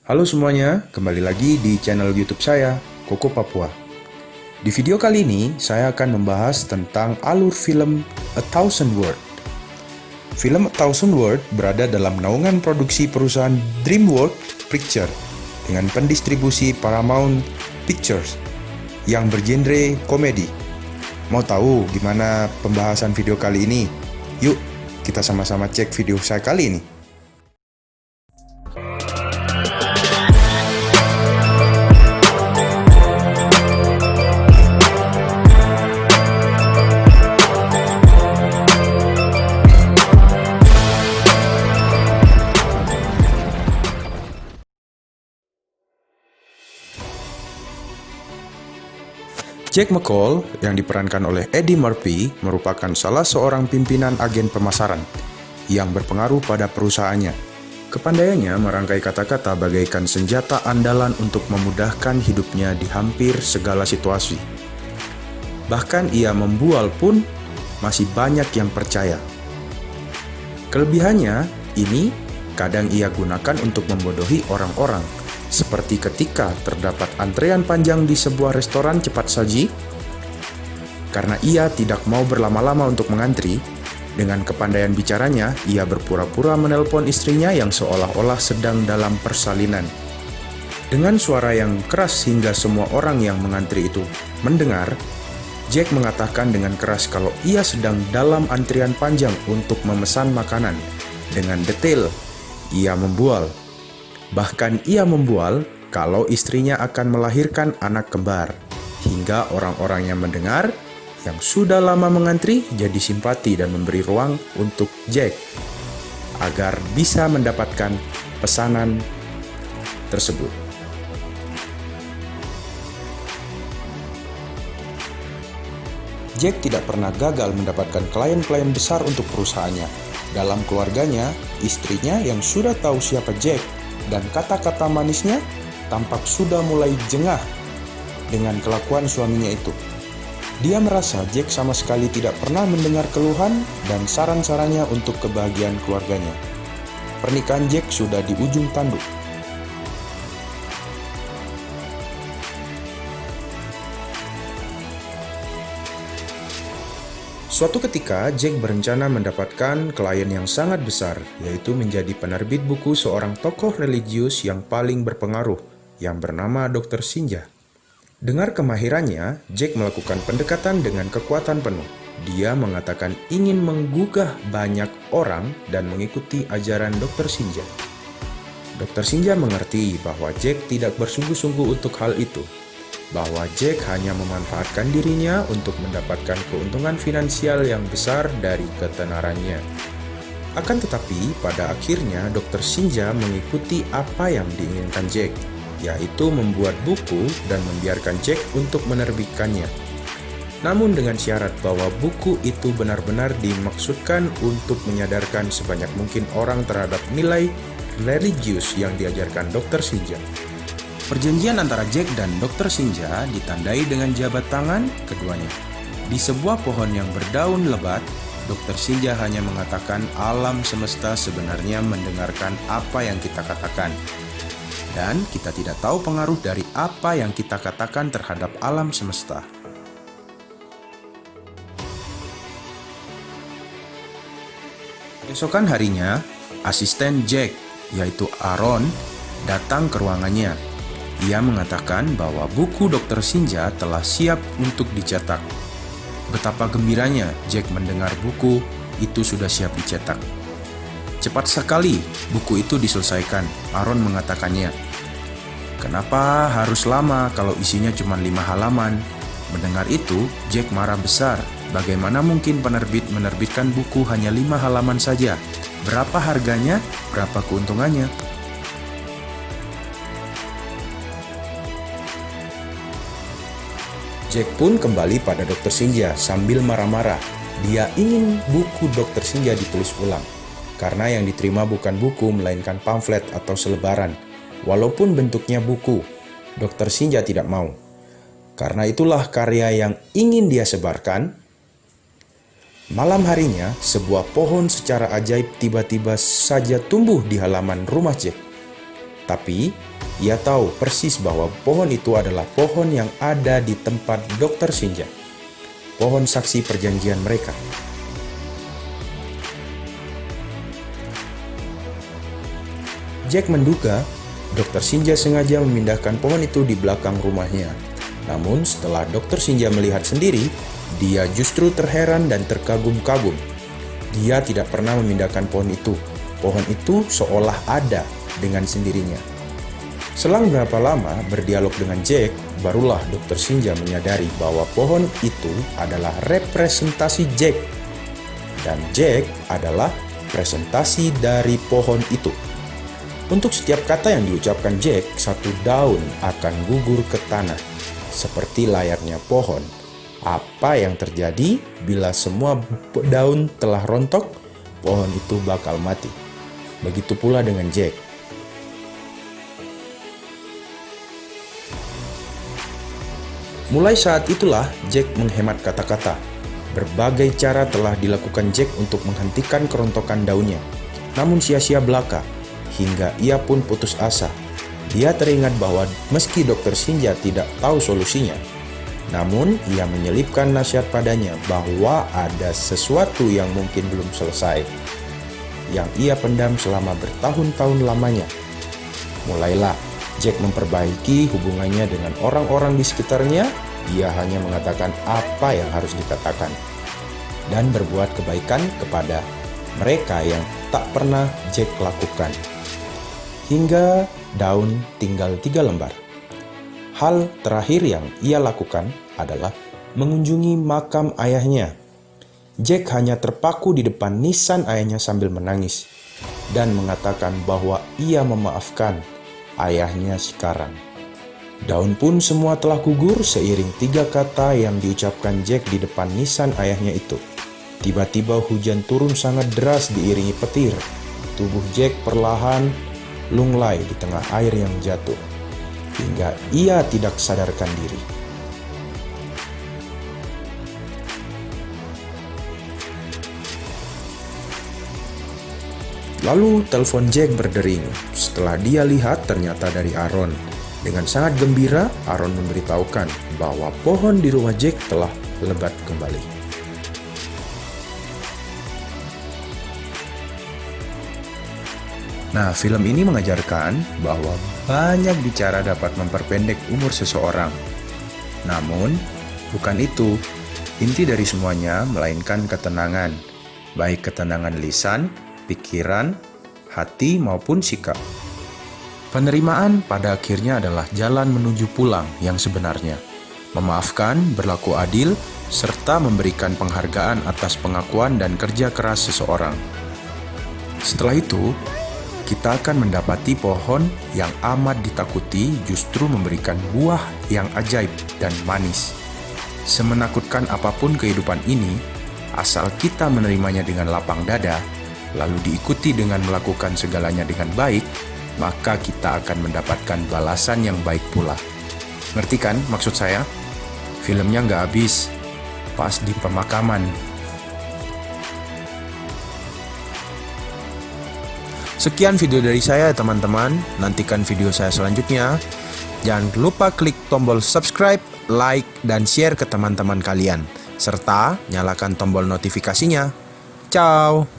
Halo semuanya, kembali lagi di channel YouTube saya, Koko Papua. Di video kali ini, saya akan membahas tentang alur film A Thousand World. Film A Thousand World berada dalam naungan produksi perusahaan DreamWorks Pictures dengan pendistribusi Paramount Pictures yang bergenre komedi. Mau tahu gimana pembahasan video kali ini? Yuk, kita sama-sama cek video saya kali ini. Jack McCall yang diperankan oleh Eddie Murphy merupakan salah seorang pimpinan agen pemasaran yang berpengaruh pada perusahaannya. Kepandaiannya merangkai kata-kata bagaikan senjata andalan untuk memudahkan hidupnya di hampir segala situasi. Bahkan ia membual pun masih banyak yang percaya. Kelebihannya ini kadang ia gunakan untuk membodohi orang-orang. Seperti ketika terdapat antrean panjang di sebuah restoran cepat saji, karena ia tidak mau berlama-lama untuk mengantri, dengan kepandaian bicaranya, ia berpura-pura menelpon istrinya yang seolah-olah sedang dalam persalinan. Dengan suara yang keras hingga semua orang yang mengantri itu mendengar, Jack mengatakan dengan keras kalau ia sedang dalam antrian panjang untuk memesan makanan. Dengan detail, ia membual. Bahkan ia membual kalau istrinya akan melahirkan anak kembar, hingga orang-orang yang mendengar, yang sudah lama mengantri, jadi simpati dan memberi ruang untuk Jack agar bisa mendapatkan pesanan tersebut. Jack tidak pernah gagal mendapatkan klien-klien besar untuk perusahaannya. Dalam keluarganya, istrinya yang sudah tahu siapa Jack dan kata-kata manisnya tampak sudah mulai jengah dengan kelakuan suaminya itu. Dia merasa Jack sama sekali tidak pernah mendengar keluhan dan saran-sarannya untuk kebahagiaan keluarganya. Pernikahan Jack sudah di ujung tanduk. Suatu ketika, Jack berencana mendapatkan klien yang sangat besar, yaitu menjadi penerbit buku seorang tokoh religius yang paling berpengaruh, yang bernama Dr. Sinja. Dengar kemahirannya, Jack melakukan pendekatan dengan kekuatan penuh. Dia mengatakan ingin menggugah banyak orang dan mengikuti ajaran Dr. Sinja. Dr. Sinja mengerti bahwa Jack tidak bersungguh-sungguh untuk hal itu, bahwa Jack hanya memanfaatkan dirinya untuk mendapatkan keuntungan finansial yang besar dari ketenarannya. Akan tetapi, pada akhirnya Dr. Sinja mengikuti apa yang diinginkan Jack, yaitu membuat buku dan membiarkan Jack untuk menerbitkannya. Namun dengan syarat bahwa buku itu benar-benar dimaksudkan untuk menyadarkan sebanyak mungkin orang terhadap nilai religius yang diajarkan Dr. Sinja. Perjanjian antara Jack dan Dr. Sinja ditandai dengan jabat tangan keduanya. Di sebuah pohon yang berdaun lebat, Dr. Sinja hanya mengatakan alam semesta sebenarnya mendengarkan apa yang kita katakan. Dan kita tidak tahu pengaruh dari apa yang kita katakan terhadap alam semesta. Esokan harinya, asisten Jack, yaitu Aaron, datang ke ruangannya. Ia mengatakan bahwa buku Dr. Sinja telah siap untuk dicetak. Betapa gembiranya Jack mendengar buku itu sudah siap dicetak. Cepat sekali buku itu diselesaikan, Aaron mengatakannya. Kenapa harus lama kalau isinya cuma 5 halaman? Mendengar itu, Jack marah besar. Bagaimana mungkin penerbit menerbitkan buku hanya 5 halaman saja? Berapa harganya? Berapa keuntungannya? Jack pun kembali pada Dr. Sinja sambil marah-marah. Dia ingin buku Dr. Sinja ditulis ulang, karena yang diterima bukan buku melainkan pamflet atau selebaran. Walaupun bentuknya buku, Dr. Sinja tidak mau. Karena itulah karya yang ingin dia sebarkan. Malam harinya, sebuah pohon secara ajaib tiba-tiba saja tumbuh di halaman rumah Jack. Tapi, Ia tahu persis bahwa pohon itu adalah pohon yang ada di tempat Dr. Shinja. Pohon saksi perjanjian mereka. Jack menduga Dr. Shinja sengaja memindahkan pohon itu di belakang rumahnya. Namun setelah Dr. Shinja melihat sendiri, dia justru terheran dan terkagum-kagum. Dia tidak pernah memindahkan pohon itu. Pohon itu seolah ada dengan sendirinya. Selang berapa lama berdialog dengan Jack, barulah Dr. Shinja menyadari bahwa pohon itu adalah representasi Jack. Dan Jack adalah presentasi dari pohon itu. Untuk setiap kata yang diucapkan Jack, satu daun akan gugur ke tanah, seperti layaknya pohon. Apa yang terjadi bila semua daun telah rontok? Pohon itu bakal mati. Begitu pula dengan Jack. Mulai saat itulah Jack menghemat kata-kata. Berbagai cara telah dilakukan Jack untuk menghentikan kerontokan daunnya. Namun sia-sia belaka, hingga ia pun putus asa. Dia teringat bahwa meski Dr. Shinja tidak tahu solusinya, namun ia menyelipkan nasihat padanya bahwa ada sesuatu yang mungkin belum selesai, yang ia pendam selama bertahun-tahun lamanya. Mulailah Jack memperbaiki hubungannya dengan orang-orang di sekitarnya. Ia hanya mengatakan apa yang harus dikatakan dan berbuat kebaikan kepada mereka yang tak pernah Jack lakukan. Hingga daun tinggal 3 lembar. Hal terakhir yang ia lakukan adalah mengunjungi makam ayahnya. Jack hanya terpaku di depan nisan ayahnya sambil menangis dan mengatakan bahwa ia memaafkan ayahnya sekarang. Daun pun semua telah gugur seiring 3 kata yang diucapkan Jack di depan nisan ayahnya itu. Tiba-tiba hujan turun sangat deras diiringi petir. Tubuh Jack perlahan lunglai di tengah air yang jatuh, hingga ia tidak sadarkan diri. Lalu telepon Jack berdering. Setelah dia lihat ternyata dari Aaron. Dengan sangat gembira, Aaron memberitahukan bahwa pohon di rumah Jack telah lebat kembali. Nah, film ini mengajarkan bahwa banyak bicara dapat memperpendek umur seseorang. Namun, bukan itu inti dari semuanya, melainkan ketenangan, baik ketenangan lisan, pikiran, hati maupun sikap. Penerimaan pada akhirnya adalah jalan menuju pulang yang sebenarnya. Memaafkan, berlaku adil, serta memberikan penghargaan atas pengakuan dan kerja keras seseorang. Setelah itu, kita akan mendapati pohon yang amat ditakuti justru memberikan buah yang ajaib dan manis. Semenakutkan apapun kehidupan ini, asal kita menerimanya dengan lapang dada, lalu diikuti dengan melakukan segalanya dengan baik, maka kita akan mendapatkan balasan yang baik pula. Ngerti kan maksud saya? Filmnya nggak habis, pas di pemakaman. Sekian video dari saya teman-teman, nantikan video saya selanjutnya. Jangan lupa klik tombol subscribe, like, dan share ke teman-teman kalian. Serta nyalakan tombol notifikasinya. Ciao!